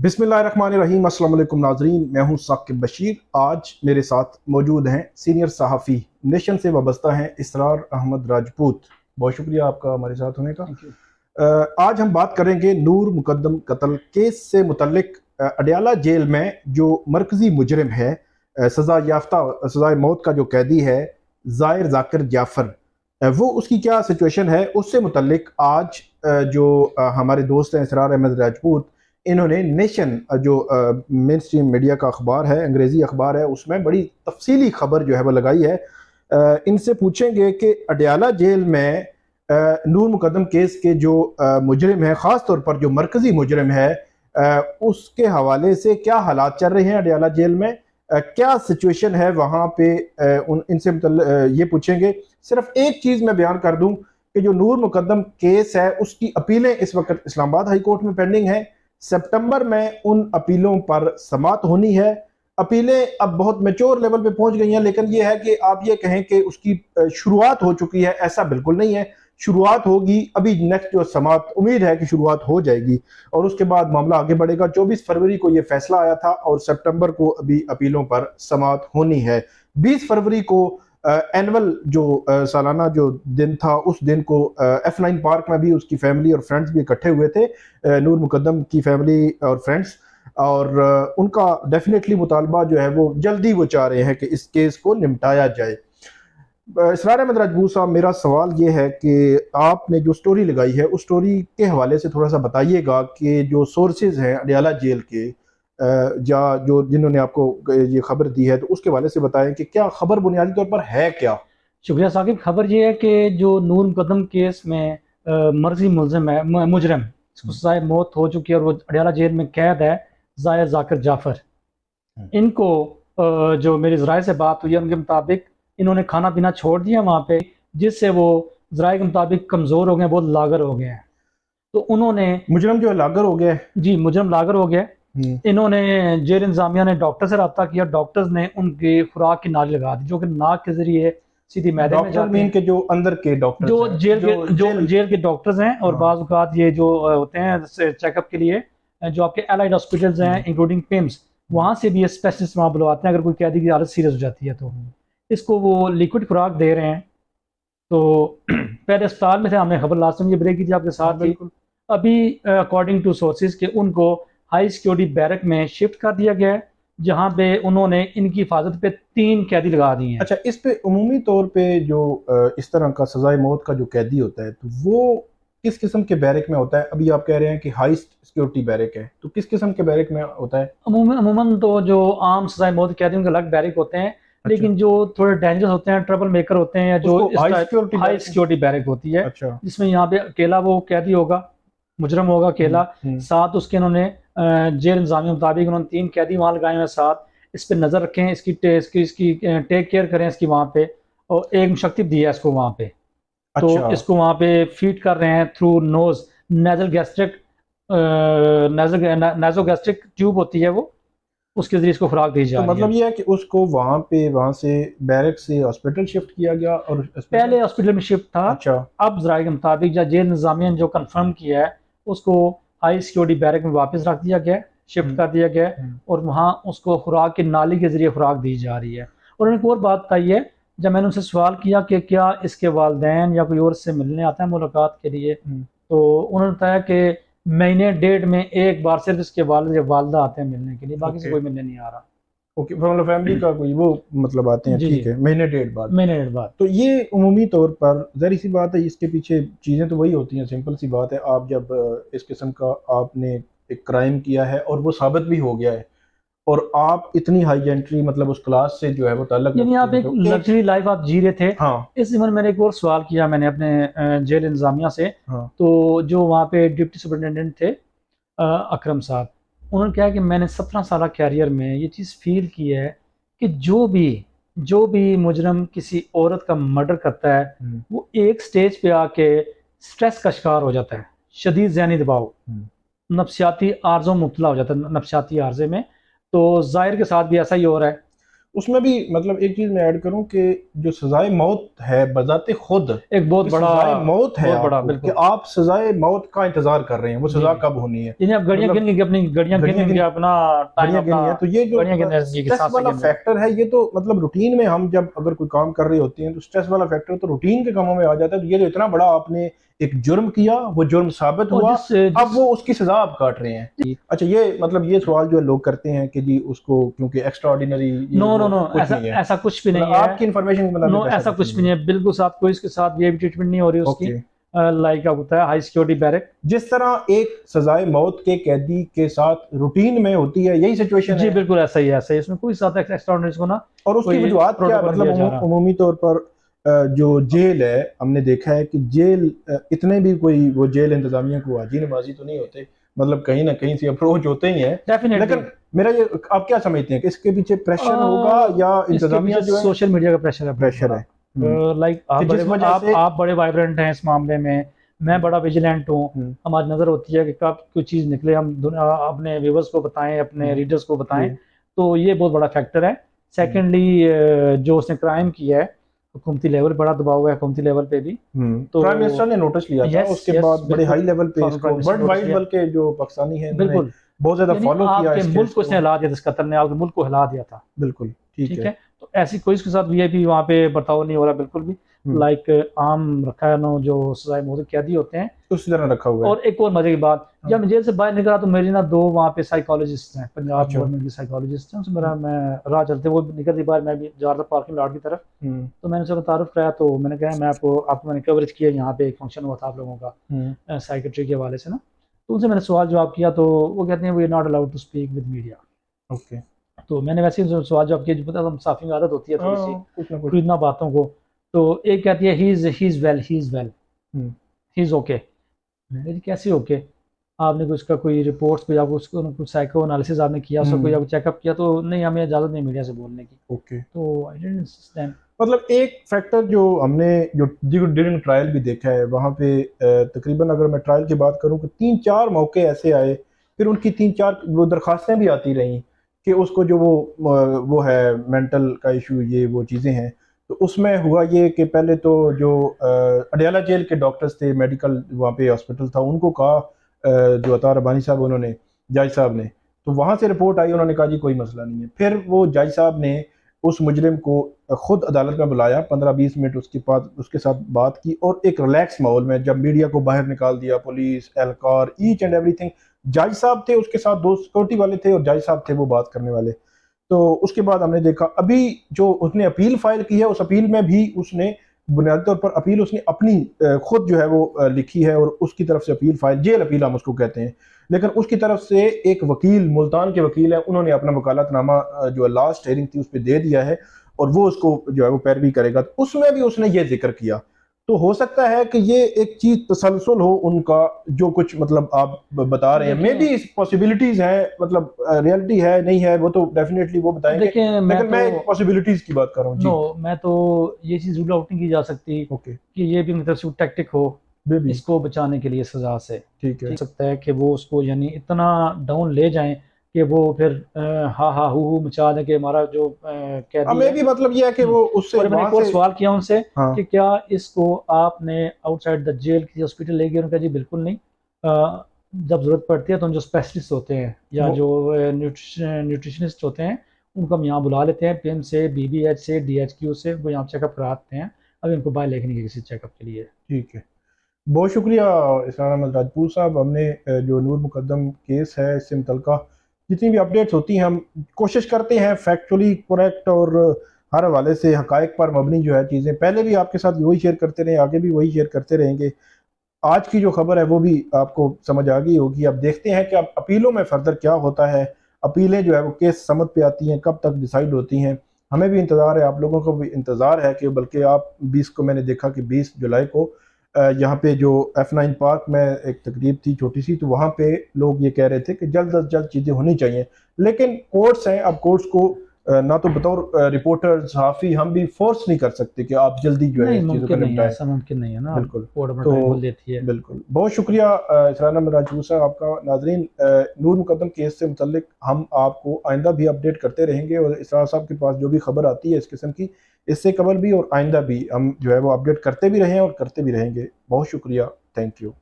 बिस्मिल्लाहिर्रहमानिर्रहीम। अस्सलाम वालेकुम नाजरीन, मैं हूं साकिब बशीर। आज मेरे साथ मौजूद हैं सीनियर सहाफ़ी नेशन से वाबस्ता हैं इसरार अहमद राजपूत। बहुत शुक्रिया आपका हमारे साथ होने का। आज हम बात करेंगे नूर मुकद्दम कत्ल केस से मुतल्लिक। अडयाला जेल में जो मरकजी मुजरिम है, सज़ा याफ्ता सज़ाए मौत का जो कैदी है ज़ाहिर ज़ाकिर जाफ़र, वो उसकी क्या सिचुएशन है उससे मुतल्लिक आज जो हमारे दोस्त हैं इसरार अहमद राजपूत, इन्होंने नेशन जो मेन स्ट्रीम मीडिया का अखबार है, अंग्रेज़ी अखबार है, उसमें बड़ी तफसीली खबर जो है वो लगाई है। इनसे पूछेंगे कि अडयाला जेल में नूर मुकद्दम केस के जो मुजरिम है, ख़ास तौर पर जो मरकज़ी मुजरिम है, उसके हवाले से क्या हालात चल रहे हैं अडयाला जेल में, क्या सिचुएशन है वहाँ पे। इनसे ये पूछेंगे। सिर्फ एक चीज़ मैं बयान कर दूँ कि जो नूर मुकद्दम केस है उसकी अपीलें इस वक्त इस्लामाबाद हाई कोर्ट में पेंडिंग है। सितंबर में उन अपीलों पर समाअत होनी है। अपीलें अब बहुत मैच्योर लेवल पे पहुंच गई हैं, लेकिन ये है कि आप ये कहें कि उसकी शुरुआत हो चुकी है, ऐसा बिल्कुल नहीं है। शुरुआत होगी अभी, नेक्स्ट जो समाअत उम्मीद है कि शुरुआत हो जाएगी और उसके बाद मामला आगे बढ़ेगा। 24 फरवरी को ये फैसला आया था और सितंबर को अभी अपीलों पर समाअत होनी है। 20 फरवरी को एनुअल जो सालाना जो दिन था, उस दिन को F9 पार्क में भी उसकी फैमिली और फ्रेंड्स भी इकट्ठे हुए थे, नूर मुकद्दम की फैमिली और फ्रेंड्स, और उनका डेफिनेटली मुतालबा जो है वो जल्दी वो चाह रहे हैं कि इस केस को निपटाया जाए। इसरार अहमद राजपूत साहब, मेरा सवाल ये है कि आपने जो स्टोरी लगाई है उस स्टोरी के हवाले से थोड़ा सा बताइएगा कि जो सोर्सेज हैं अडयाला जेल के, या जो जिन्होंने आपको ये खबर दी है, तो उसके हवाले से बताएं कि क्या खबर बुनियादी तौर पर है क्या। शुक्रिया साकिब। खबर ये है कि जो नूर मुकद्दम केस में मर्जी मुलजिम है, मुजरम, इसको सजाए मौत हो चुकी है और वो अडयाला जेल में कैद है, ज़ाहिर ज़ाकिर जाफ़र। इनको जो मेरी ज़राए से बात हुई है उनके मुताबिक इन्होंने खाना पीना छोड़ दिया वहाँ पे, जिससे वो ज़राए के मुताबिक कमज़ोर हो गए, बहुत लागर हो गए हैं। तो उन्होंने मुजरम जो है लागर हो गया। जी, मुजरम लागर हो गया। इन्होंने जेल इंतजामिया ने डॉक्टर से रब्ता किया। डॉक्टर्स ने उनकी खुराक की नाली लगा दी, जो कि नाक के जरिए सीधी मैदे में जाती है। के जो अंदर के डॉक्टर, जो जेल के डॉक्टर्स हैं, और बाज़ औक़ात ये जो होते हैं चेकअप के लिए, जो आपके एलाइड हॉस्पिटल्स हैं इंक्लूडिंग पिम्स, वहाँ से भी ये स्पेशलिस्ट वहाँ बुलवाते हैं अगर कोई कैदी की हालत सीरियस हो जाती है। तो इसको वो लिक्विड खुराक दे रहे हैं। तो पहले अस्पताल में थे, हमने खबर लास्ट टाइम ये ब्रेक की थी आपके साथ ही। अभी अकॉर्डिंग टू सोर्सेज के उनको हाई सिक्योरिटी बैरक में शिफ्ट कर दिया गया है, जहाँ पे उन्होंने इनकी हिफाजत पे 3 कैदी लगा दिए हैं। अच्छा, इस पे उमूमी तौर पे जो इस तरह का सजाए मौत का जो कैदी होता है, तो वो किस किस्म के बैरक में होता है? अभी आप कह रहे हैं कि हाई सिक्योरिटी बैरक है, तो किस किस्म के बैरक में होता है? अमूमन तो जो आम सजाए मौत कैदी उनके अलग बैरक होते हैं। अच्छा। लेकिन जो थोड़े डेंजरस होते हैं, ट्रबल मेकर होते हैं, या जो हाई सिक्योरिटी बैरक होती है, अच्छा। जिसमें यहाँ पे अकेला वो कैदी होगा, मुजरम होगा अकेला। साथ उसके इन्होंने जेल इंतजामिया मुताबिक उन्होंने 3 कैदी वहाँ लगाए हुए साथ। इस पर नज़र रखें, इसकी टेक केयर करें इसकी वहाँ पे, और एक मुशक्तिब दी है इसको वहाँ पे। अच्छा। तो इसको वहाँ पे फीड कर रहे हैं through nose, nasal gastric nasogastric tube होती है वो, उसके जरिए इसको खुराक दी जाए। तो मतलब ये है कि उसको वहाँ से बैरक से हॉस्पिटल शिफ्ट किया गया, और पहले हॉस्पिटल में शिफ्ट था। अच्छा। अब ज़राए के मुताबिक या जेल इंतजामिया ने जो कंफर्म किया है, उसको हाई सिक्योरिटी बैरक में वापस रख दिया गया, शिफ्ट कर दिया गया, और वहाँ उसको खुराक की नाली के जरिए खुराक दी जा रही है। और उन्होंने एक और बात बताई है, जब मैंने उनसे सवाल किया कि क्या इसके वालिदैन या कोई और से मिलने आता है मुलाकात के लिए, तो उन्होंने बताया कि महीने 1.5 में एक बार सिर्फ इसके वालिद या वालदा आते हैं मिलने के लिए, बाकी से कोई मिलने नहीं आ रहा। ओके, मतलब फैमिली का कोई वो मतलब आते हैं, ठीक है, महीने 1.5 बाद। तो ये उमूमी तौर पर ज़ाहिर सी बात है, इसके पीछे चीज़ें तो वही होती हैं, सिंपल सी बात है। आप जब इस किस्म का आपने एक क्राइम किया है और वो साबित भी हो गया है, और आप इतनी हाई एंट्री मतलब उस क्लास से जो है वो ताल्लुक, यानी आप एक लग्जरी लाइफ आप जी रहे थे। हाँ। इस ज़माने मैंने एक और सवाल किया मैंने अपने जेल इंतजामिया से। हाँ। तो जो वहाँ पे डिप्टी सुपरिटेंडेंट थे अकरम साहब, उन्होंने कहा कि मैंने 17 साल कैरियर में ये चीज़ फील की है कि जो भी मुजरम किसी औरत का मर्डर करता है, वो एक स्टेज पे आके स्ट्रेस का शिकार हो जाता है, शदीद ज़हनी दबाव, नफ्सियाती आर्ज़ों में मुब्तला हो जाता है, नफ्सियाती आर्ज़े में। तो ज़ाहिर के साथ भी ऐसा ही हो रहा है। उसमें भी मतलब एक चीज मैं ऐड करूं कि जो सजाए मौत है बजाते खुद एक बहुत बड़ा सजाए मौत है बहुत बड़ा, आपको, बिल्कुल कि आप सजाए मौत का इंतजार कर रहे हैं, वो सजा कब होनी है। इन्हें आप घड़ियां मतलब गिन के अपनी घड़ियां गिन के अपना टाइम घड़ियां गिनी अपना है, तो ये जो घड़ियां गिन के स्ट्रेस सांसें वाला गिन रहे हैं। फैक्टर है, ये तो मतलब रूटीन में हम जब अगर कोई काम कर रहे होते हैं तो स्ट्रेस वाला फैक्टर तो रूटीन के कामों में आ जाता है। तो ये जो इतना बड़ा आपने एक जुर्म किया, वो जुर्म साबित और हुआ, जिस अब वो उसकी सजा आप काट रहे हैं। अच्छा, ये मतलब ये सवाल जो लोग करते हैं कि जी उसको क्योंकि extraordinary, no no no, कुछ ऐसा नहीं है, ऐसा कुछ भी मतलब नहीं है। आपकी इन्फॉर्मेशन के मुताबिक नो, ऐसा कुछ भी नहीं है, बिल्कुल साथ कोई इसके साथ ये भी ट्रीटमेंट नहीं हो रही उसकी। ओके। लाइक क्या होता है हाई सिक्योरिटी बैरक, जिस तरह एक सजाए मौत के कैदी के साथ रूटीन में होती है, यही सिचुएशन जी है। बिल्कुल ऐसा ही है, ऐसा ही इसमें कोई साथ एक्स्ट्रा ऑर्डिनरी को ना और उसकी कोई वजूहत क्या, प्रोटोकॉल मतलब दिया जा रहा। उमूमी तौर पर जो जेल है, हमने देखा है कि जेल इतने भी कोई वो जेल इंतजामिया को हाजी नमाजी तो नहीं होते, मतलब कहीं ना कहीं से अप्रोच होते ही हैं। लेकिन मेरा ये, आप क्या समझते हैं कि इसके पीछे प्रेशर होगा या इंतजामिया जो है? सोशल मीडिया का प्रेशर है, प्रेशर है। लाइक आप बड़े वाइब्रेंट हैं इस मामले में, मैं बड़ा विजिलेंट हूँ, हमारी नजर होती है कि कब कोई चीज निकले हम अपने व्यूवर्स को बताएं, अपने रीडर्स को बताएं, तो ये बहुत बड़ा फैक्टर है। सेकेंडली जो उसने क्राइम किया है, हुकूमती लेवल बड़ा दबाव है, हुकूमती लेवल पे भी, तो प्राइम मिनिस्टर ने नोटिस लिया था, उसके बाद बड़े हाई लेवल पे इसको वर्ल्ड वाइड बल्कि जो पाकिस्तानी है बिल्कुल बहुत ज्यादा फॉलो किया, आपके मुल्क को इसने हिला दिया, इस कत्ल ने आपके मुल्क को हिला दिया था। बिल्कुल ठीक है। तो ऐसी कोई इसके साथ वीआईपी वहाँ पे बर्ताव नहीं हो रहा बिल्कुल भी, लाइक आम रखा है ना जो सजाए मौत कैदी होते हैं उसी तरह रखा हुआ है। और एक और मजे की बात, जब मैं जेल से बाहर निकला तो मेरी ना 2 वहाँ पे साइकोलॉजिस्ट हैं, पंजाब गवर्नमेंट के साइकोलॉजिस्ट हैं, उनसे मेरा मैं राह चलते वो निकलती बाहर, मैं भी जा रहा था पार्किंग लॉट की तरफ, तो मैंने उनसे तारुफ कराया, तो मैंने कहा मैं आपको मैंने कवरेज किया, यहाँ पे एक फंक्शन हुआ था आप लोगों का साइकेट्री के हवाले से ना, तो उनसे मैंने सवाल जवाब किया, तो वो कहते हैं we are not allowed to speak with media. Okay. तो मैंने वैसे ही सवाल जवाब किया, जो पता मुसाफिर की आदत होती है थोड़ी सी खरीदना बातों को, तो एक कहती है he is well he is okay. मैंने कैसे ओके, आपने कुछ का कोई रिपोर्ट्स कोई आपको उसको कुछ साइको एनालिसिस आपने किया, उसका कोई आपको चेकअप किया, तो नहीं हमें इजाज़त नहीं मीडिया से बोलने की। ओके। तो आई डिडंट अंडरस्टैंड। मतलब एक फैक्टर जो हमने जो ड्यूरिंग ट्रायल भी देखा है, वहाँ पे तकरीबन अगर मैं ट्रायल की बात करूँ तो 3-4 मौके ऐसे आए, फिर उनकी 3-4 वो दरखास्तें भी आती रहीं कि उसको जो वो है मेंटल का इशू, ये वो चीज़ें हैं। तो उसमें हुआ ये कि पहले तो जो अडयाला जेल के डॉक्टर्स थे, मेडिकल वहाँ पे हॉस्पिटल था, उनको कहा जो अता रबानी साहब, उन्होंने जज साहब ने, तो वहाँ से रिपोर्ट आई, उन्होंने कहा जी कोई मसला नहीं है। फिर वो जज साहब ने उस मुजरिम को खुद अदालत में बुलाया, 15-20 मिनट उसके साथ बात की, और एक रिलैक्स माहौल में जब मीडिया को बाहर निकाल दिया, पुलिस, एहलकार, ईच एंड एवरीथिंग, जज साहब थे उसके साथ, 2 सिक्योरिटी वाले थे और जज साहब थे वो बात करने वाले। तो उसके बाद हमने देखा अभी जो उसने अपील फाइल की है, उस अपील में भी उसने बुनियादी तौर पर अपील उसने अपनी खुद जो है वो लिखी है, और उसकी तरफ से अपील फाइल, जेल अपील हम उसको कहते हैं, लेकिन उसकी तरफ से एक वकील, मुल्तान के वकील है, उन्होंने अपना वकालतनामा जो लास्ट हेयरिंग थी उस पर दे दिया है, और वो उसको जो है वो पैरवी करेगा। तो उसमें भी उसने ये जिक्र किया। तो हो सकता है कि ये एक चीज तसलसल हो उनका, जो कुछ मतलब आप बता रहे हैं, मे बी पॉसिबिलिटीज है, मतलब रियलिटी है नहीं है वो तो डेफिनेटली वो बताएंगे, लेकिन मैं पॉसिबिलिटीज की बात कर रहा हूँ। नो, मैं तो ये चीज रूल आउट नहीं की जा सकती कि ये भी मतलब से टैक्टिक हो इसको बचाने के लिए सजा से। ठीक है, हो सकता है कि वो उसको यानी इतना डाउन ले जाएं कि वो फिर हा हू मचा दें कि हमारा जो कैदी भी मतलब ये है कि वो उससे मैंने एक और सवाल किया उनसे कि क्या इसको आपने आउटसाइड द जेल की हॉस्पिटल ले गए? उन्होंने कहा जी बिल्कुल नहीं, जब जरूरत पड़ती है तो जो स्पेशलिस्ट होते हैं या जो न्यूट्रिशनिस्ट होते हैं उनको हम यहाँ बुला लेते हैं, पीएम से, बीबीएच से, डीएचक्यू से, वो यहाँ चेकअप कराते हैं, अभी उनको बाहर लेके नहीं किसी चेकअप के लिए। ठीक है, बहुत शुक्रिया इसरार अहमद राजपूत साहब। हमने जो नूर मुकद्दम केस है, इससे मुतल्लिक़ जितनी भी अपडेट्स होती हैं हम कोशिश करते हैं फैक्चुअली करेक्ट और हर हवाले से हकायक पर मबनी जो है चीज़ें, पहले भी आपके साथ वही शेयर करते रहे, आगे भी वही शेयर करते रहेंगे। आज की जो खबर है वो भी आपको समझ आ गई होगी। अब देखते हैं कि अब अपीलों में फर्दर क्या होता है, अपीलें जो है वो केस समझ पे आती हैं, कब तक डिसाइड होती हैं। हमें भी इंतज़ार है, आप लोगों को भी इंतज़ार है कि बल्कि आप 20 को, मैंने देखा कि 20 जुलाई को यहाँ पे जो F9 पार्क में एक तकरीब थी छोटी सी, तो वहाँ पे लोग ये कह रहे थे कि जल्द अज जल्द चीज़ें होनी चाहिए, लेकिन कोर्ट्स हैं, अब कोर्ट्स को ना तो बतौर रिपोर्टर सहाफ़ी हम भी फोर्स नहीं कर सकते कि आप जल्दी जो है मुमकिन नहीं है, ऐसा मुमकिन नहीं है ना। बिल्कुल तो देती है। बिल्कुल बहुत शुक्रिया इसरार अहमद राजपूत साहब आपका। नाजरीन, नूर मुकद्दम केस से मुतल्लिक हम आपको आइंदा भी अपडेट करते रहेंगे और इसरार साहब के पास जो भी खबर आती है इस किस्म की, इससे कबल भी और आइंदा भी हम जो है वो अपडेट करते भी रहे और करते भी रहेंगे। बहुत शुक्रिया, थैंक यू।